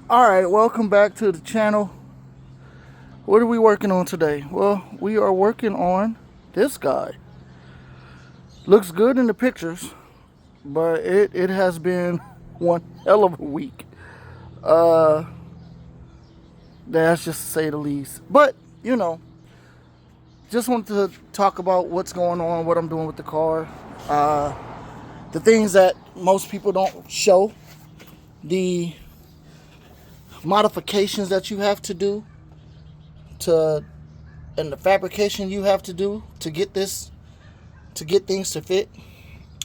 Alright, welcome back to the channel. What are we working on today? Well, we are working on this guy. Looks good in the pictures, but it has been one hell of a week. That's just to say the least. But, just wanted to talk about what's going on, what I'm doing with the car. The things that most people don't show. The modifications that you have to do and the fabrication you have to do to get things to fit.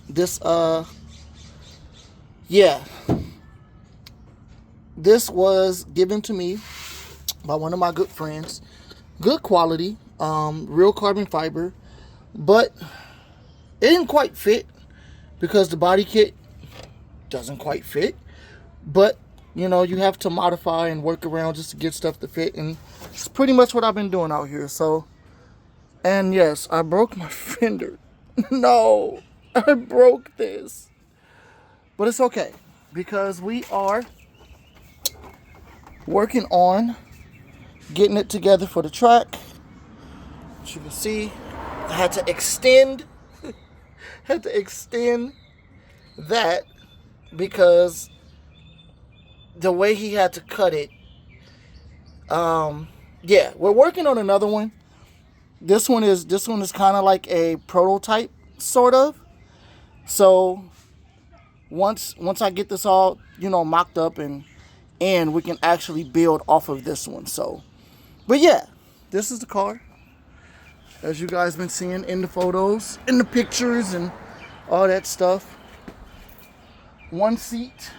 This this was given to me by one of my good friends. Good quality, real carbon fiber, but it didn't quite fit because the body kit doesn't quite fit. But you have to modify and work around just to get stuff to fit, and it's pretty much what I've been doing out here. So, and yes, I broke my fender. No, I broke this, but it's okay because we are working on getting it together for the track. As you can see, I had to extend that because the way he had to cut it. We're working on another one. This one is kind of like a prototype, sort of. So once I get this all mocked up and we can actually build off of this one. So, but yeah, this is the car, as you guys been seeing in the photos, in the pictures, and all that stuff. One seat.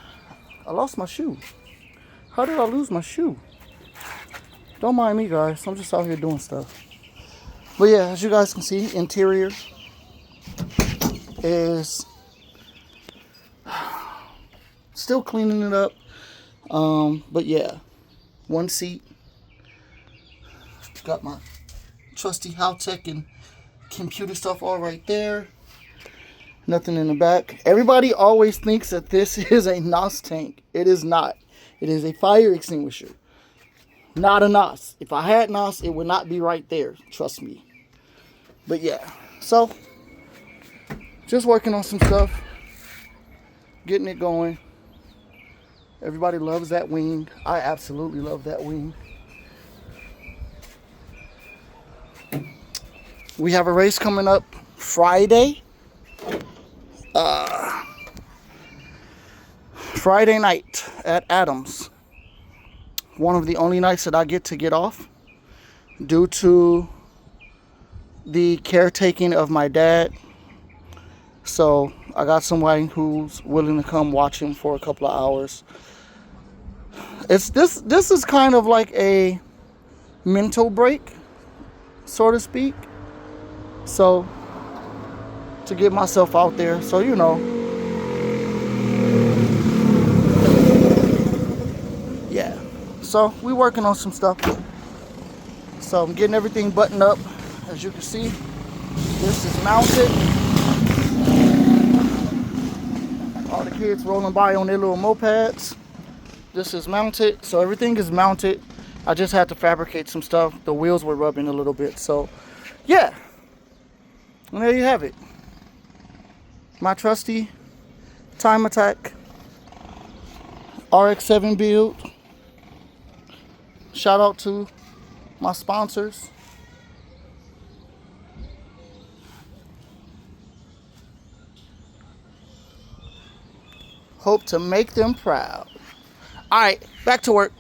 I lost my shoe. How did I lose my shoe? Don't mind me, guys. I'm just out here doing stuff. But yeah, as you guys can see, interior is still cleaning it up. But yeah, one seat. Got my trusty Haltech and computer stuff all right there. Nothing in the back. Everybody always thinks that this is a NOS tank. It is not. It is a fire extinguisher, not a NOS. If I had NOS, it would not be right there. Trust me. But yeah, so just working on some stuff, getting it going. Everybody loves that wing. I absolutely love that wing. We have a race coming up Friday. Friday night at Adams. One of the only nights that I get to get off due to the caretaking of my dad. So I got somebody who's willing to come watch him for a couple of hours. This is kind of like a mental break, so to speak. So to get myself out there, so yeah. So we working on some stuff. So I'm getting everything buttoned up. As you can see, this is mounted. All the kids rolling by on their little mopeds. This is mounted. So everything is mounted. I just had to fabricate some stuff. The wheels were rubbing a little bit. So yeah. And there you have it. My trusty Time Attack RX-7 build. Shout out to my sponsors. Hope to make them proud. All right, back to work.